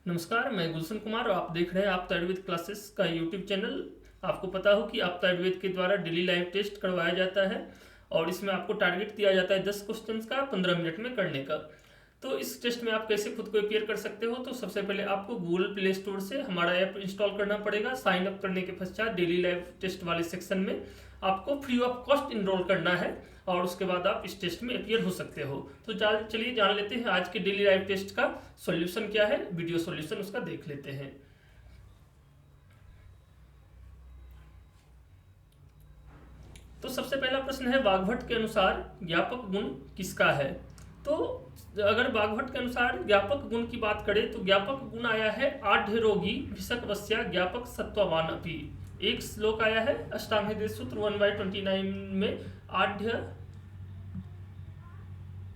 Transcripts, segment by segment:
नमस्कार, मैं गुलशन कुमार और आप देख रहे हैं आप आयुर्वेद क्लासेस का यूट्यूब चैनल। आपको पता हो कि आप आयुर्वेद के द्वारा डेली लाइव टेस्ट करवाया जाता है और इसमें आपको टारगेट दिया जाता है 10 क्वेश्चंस का 15 मिनट में करने का। तो इस टेस्ट में आप कैसे खुद को अपियर कर सकते हो, तो सबसे पहले आपको गूगल प्ले स्टोर से हमारा ऐप इंस्टॉल करना पड़ेगा। साइन अप करने के पश्चात डेली लाइव टेस्ट वाले सेक्शन में आपको फ्री ऑफ कॉस्ट इनरोल करना है और उसके बाद आप इस टेस्ट में अपियर हो सकते हो। तो चलिए जान लेते हैं आज के डेली लाइव टेस्ट का सॉल्यूशन क्या है। वीडियो सॉल्यूशन उसका देख लेते हैं। तो सबसे पहला प्रश्न है, बागभट्ट के अनुसार ज्ञापक गुण किसका है। तो अगर बागभट्ट के अनुसार ज्ञापक गुण की बात करें तो ज्ञापक गुण आया है आढ़ रोगी भिषक वस्या ज्ञापक सत्ववान अपी। एक श्लोक आया है अष्टांग हृदय सूत्र 1/29 में आढ़,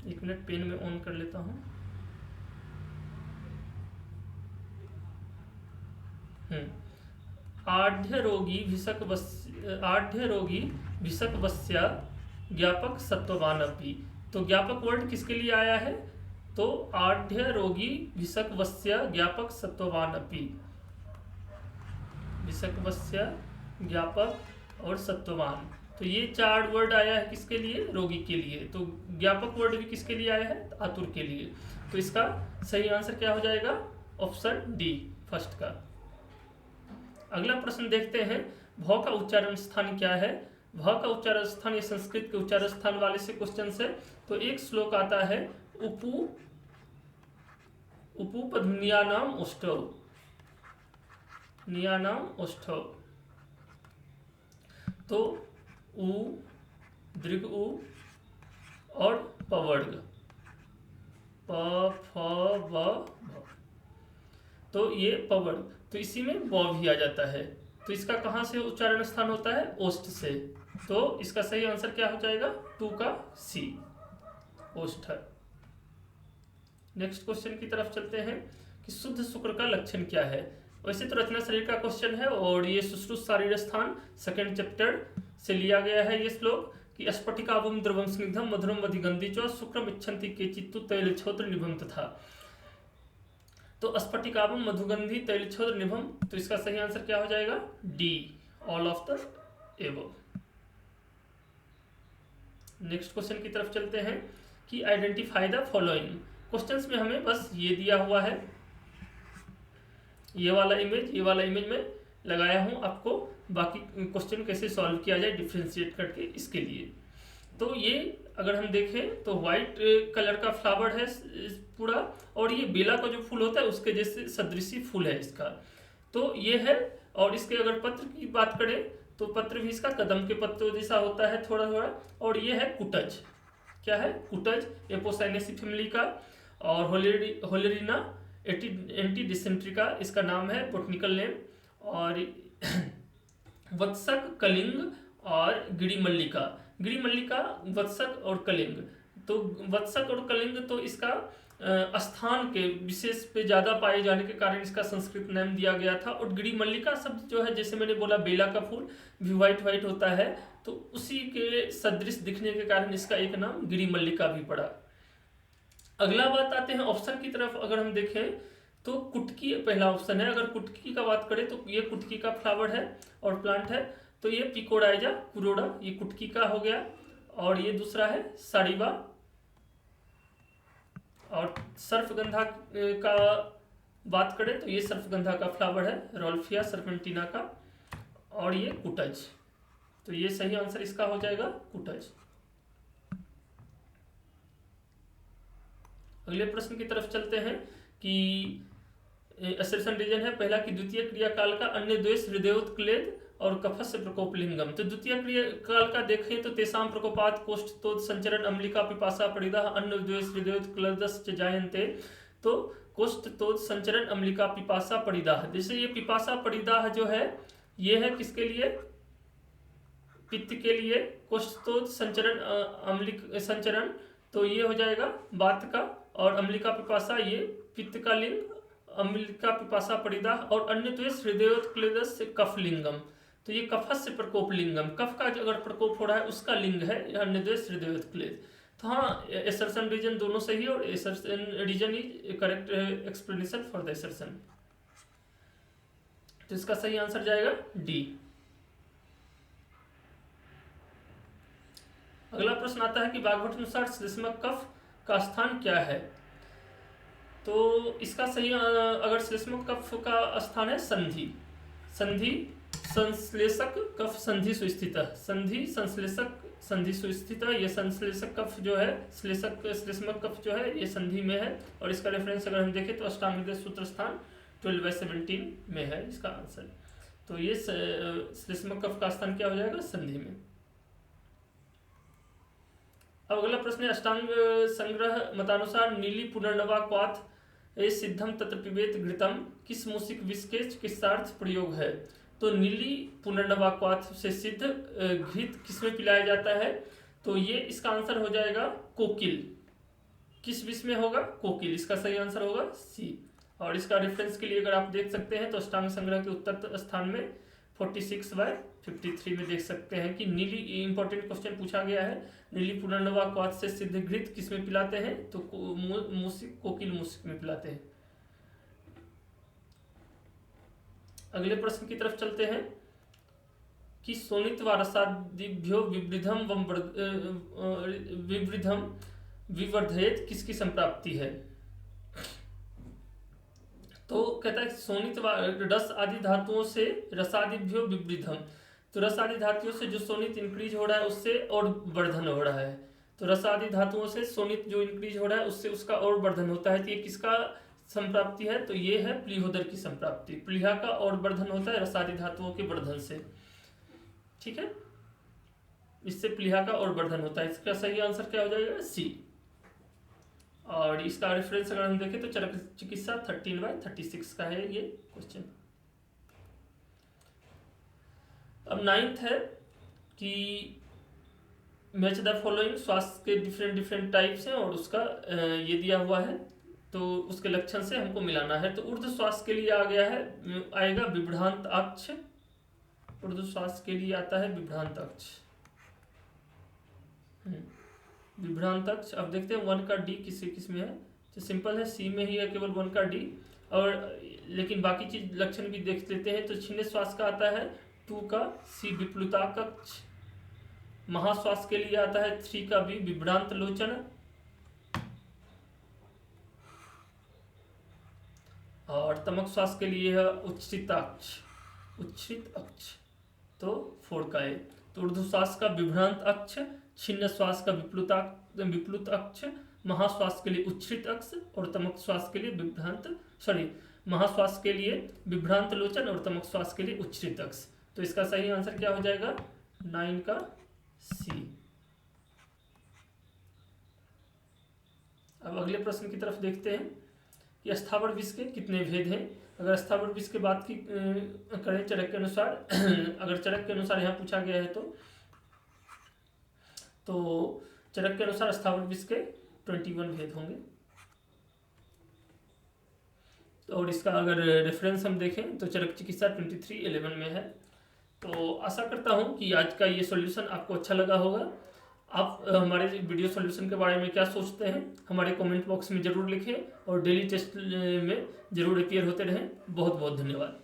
एक मिनट पेन में ऑन कर लेता हूं। आढ़ रोगी भिषक वस्या ज्ञापक सत्ववान अपी। तो ज्ञापक वर्ड किसके लिए आया है, तो आढ़ रोगी भिषक वस्या ज्ञापक सत्ववान अपी। भिषक वस्या ज्ञापक और सत्ववान, तो ये चार वर्ड आया है किसके लिए, रोगी के लिए। तो ज्ञापक वर्ड भी किसके लिए आया है, आतुर के लिए। तो इसका सही आंसर क्या हो जाएगा, ऑप्शन डी फर्स्ट का। अगला प्रश्न देखते हैं, भ का उच्चारण स्थान क्या है। भ का उच्चारण स्थान, ये संस्कृत के उच्चारण स्थान वाले से क्वेश्चन है। तो एक श्लोक आता है उपपध्नियानाम ओष्ठौ, नियानाम ओष्ठौ। तो उ दीर्घ उ और पवर्ग प फ व भ, तो ये पवर्ग, तो इसी में ब भी आ जाता है। तो इसका कहाँ से उच्चारण स्थान होता है, ओष्ठ से। तो इसका सही आंसर क्या हो जाएगा, 2 का सी, ओष्ठ। नेक्स्ट क्वेश्चन की तरफ चलते हैं कि शुद्ध शुक्र का लक्षण क्या है। वैसे तो रचना शरीर का क्वेश्चन है और ये सुश्रुत शारीर स्थान सेकंड चैप्टर से लिया गया है ये श्लोक कि स्फटिकावम द्रवम स्निग्धम मधुरम अधिगंधी च शुक्रम इच्छन्ति के चित्तु तैलछोत्र निभम तथा। तो स्फटिकावम मधुगंधी तैलछोत्र निभम, तो इसका सही आंसर क्या हो जाएगा, D, all of the above. Next question की तरफ चलते हैं कि आइडेंटिफाई द फॉलोइंग। क्वेश्चंस में हमें बस ये दिया हुआ है, ये वाला इमेज में लगाया हूं आपको, बाकी क्वेश्चन कैसे सॉल्व किया जाए डिफ्रेंशिएट करके इसके लिए। तो ये अगर हम देखें तो व्हाइट कलर का फ्लावर है पूरा, और ये बेला का जो फूल होता है उसके जैसे सदृशी फूल है इसका। तो ये है, और इसके अगर पत्र की बात करें तो पत्र भी इसका कदम के पत्तों जैसा होता है थोड़ा थोड़ा। और ये है कुटज, क्या है, कुटज एपोसाइनेसी फैमिली का, और होलेरिना एंटी डिसेंट्री का इसका नाम है बोटनिकल नेम। और वत्सक, कलिंग और गिरिमल्लिका, वत्सक और कलिंग। तो वत्सक और कलिंग तो इसका स्थान के विशेष पे ज़्यादा पाए जाने के कारण इसका संस्कृत नाम दिया गया था। और गिरिमल्लिका शब्द जो है, जैसे मैंने बोला बेला का फूल भी व्हाइट होता है, तो उसी के सदृश दिखने के कारण इसका एक नाम गिरिमल्लिका भी पड़ा। अगला बात आते हैं ऑप्शन की तरफ। अगर हम देखें तो कुटकी पहला ऑप्शन है। अगर कुटकी का बात करें तो ये कुटकी का फ्लावर है और प्लांट है। तो ये पिकोडाइजा कुरोड़ा, ये कुटकी का हो गया। और ये दूसरा है सारिवा। और सर्फगंधा का बात करें तो ये सर्फगंधा का फ्लावर है, रोल्फिया सर्पेंटिना का। और ये कुटज, तो ये सही आंसर इसका हो जाएगा कुटज। अगले प्रश्न की तरफ चलते हैं कि असर्शन रीजन है पहला कि द्वितीय क्रियाकाल का अन्य द्वेष हृदयोत्क्लेद और कफस्य प्रकोप लिंगम। तो द्वितीय क्रियाकाल का देखें तो तेसाम प्रकोपात कोष्ठतोद संचरण अम्लिका पिपासा परिदाह अन्य द्वेष हृदयोत्क्लेदश्च जायन्ते। तो कोष्ठतोद संचरण अम्लिका पिपासा परिदाह, जैसे ये पिपासा परिदाह जो है ये है किसके लिए, पित्त के लिए। कोष्ठतोद संचरण अम्लिक संचरण, तो ये हो जाएगा वात का। और अम्लिका पिपासा ये पित्त का लिंग, अम्लिका पिपासा परिदाह। और अन्य द्वेष हृदयोत्क्लेदस्य कफलिंगम, तो ये कफस्य प्रकोप लिंगम, कफ का जो अगर प्रकोप हो रहा है उसका लिंग है अन्य द्वेष हृदयोत्क्लेद। तो हाँ, एसर्शन रीजन दोनों सही है और assertion reason is correct explanation for the assertion. तो इसका सही आंसर जाएगा डी। अगला प्रश्न आता है कि वाग्भट अनुसार श्लेष्मक कफ का स्थान क्या है। तो इसका सही अगर श्लेष्मक कफ का स्थान है संधि। संधि संश्लेषक कफ संधि सुस्थित, संधि संश्लेषक संधि सुस्थित। ये संश्लेषक कफ जो है, श्लेष्मक कफ जो है ये संधि में है। और इसका रेफरेंस अगर हम देखें तो अष्टांग हृदय सूत्र स्थान 12/17 में है इसका आंसर। तो ये श्लेष्मक कफ का स्थान क्या हो जाएगा, संधि में। अब अगला प्रश्न है अष्टांग संग्रह मतानुसार नीली पुनर्नवा क्वाथ सिद्धम तत्र पिबेत घृतम किस मूषिक विष के चिकित्सार्थ प्रयोग है। तो नीली पुनर्नवा क्वाथ से सिद्ध घृत किसमें पिलाया जाता है। तो ये इसका आंसर हो जाएगा कोकिल। किस विष में होगा, कोकिल। इसका सही आंसर होगा सी। और इसका रेफरेंस के लिए अगर आप देख सकते हैं तो अष्टांग संग्रह के उत्तर स्थान में 46/53 में देख सकते हैं कि नीली, इंपॉर्टेंट क्वेश्चन पूछा गया है, नीली पुनर्नवा क्वाथ से सिद्ध घृत किसमें पिलाते हैं। तो मूषिक, कोकिल मूषिक में पिलाते हैं। अगले प्रश्न की तरफ चलते हैं कि शोणित व रसादिभ्यो विवृद्धम विवर्धयेत किसकी संप्राप्ति है। तो कहता है शोणित रस आदि धातुओं से रसादिभ्यो विवृद्धम। तो रस आदि धातुओं से जो शोणित इंक्रीज हो रहा है उससे और वर्धन हो रहा है। तो रस आदि धातुओं से शोणित जो इंक्रीज हो रहा है उससे उसका और वर्धन होता है। तो ये किसका संप्राप्ति है। तो ये है प्लीहोदर की संप्राप्ति। प्लीहा का और वर्धन होता है रसादि धातुओं के वर्धन से। ठीक है, इससे प्लीहा का और वर्धन होता है। इसका सही आंसर क्या हो जाएगा, सी। और इसका रेफरेंस अगर हम देखें तो चरक चिकित्सा 13/36 का है ये क्वेश्चन। अब 9th है कि मैच द फॉलोइंग। स्वास्थ्य के डिफरेंट टाइप्स हैं और उसका ये दिया हुआ है तो उसके लक्षण से हमको मिलाना है। तो ऊर्ध्व श्वास के लिए आ गया है, आएगा विभ्रांत अक्ष। ऊर्ध्व श्वास के लिए आता है विभ्रांत अक्ष, विभ्रांत अक्ष। अब देखते हैं 1 का डी किस में है। तो सिंपल है, सी में ही है केवल 1 का डी। और लेकिन बाकी चीज लक्षण भी देख लेते हैं। तो छिन्न श्वास का आता है 2 का सी विप्लुताकक्ष। महाश्वास के लिए आता है 3 का बी विभ्रांत लोचन। और तमक श्वास के लिए है उच्छ्रित अक्ष, उच्छ्रित अक्ष। तो 4 का ए। तो ऊर्ध्व श्वास का विभ्रांत अक्ष, छिन्न श्वास का विप्लुत अक्ष, महाश्वास के लिए उच्छ्रित अक्ष और तमक श्वास के लिए महाश्वास के लिए विभ्रांत लोचन और तमक श्वास के लिए उच्छ्रित अक्ष। तो इसका सही आंसर क्या हो जाएगा, 9 का सी। अब अगले प्रश्न की तरफ देखते हैं कि अस्थावर विष के कितने भेद हैं। अगर अस्थावर विष की बात की करें चरक के अनुसार, अगर चरक के अनुसार यहाँ पूछा गया है तो चरक के अनुसार अस्थावर विष के 21 भेद होंगे। और इसका अगर रेफरेंस हम देखें तो चरक चिकित्सा 23/11 में है। तो आशा करता हूँ कि आज का ये सॉल्यूशन आपको अच्छा लगा होगा। आप हमारे वीडियो सॉल्यूशन के बारे में क्या सोचते हैं हमारे कमेंट बॉक्स में ज़रूर लिखें और डेली टेस्ट में ज़रूर अपीयर होते रहें। बहुत बहुत धन्यवाद।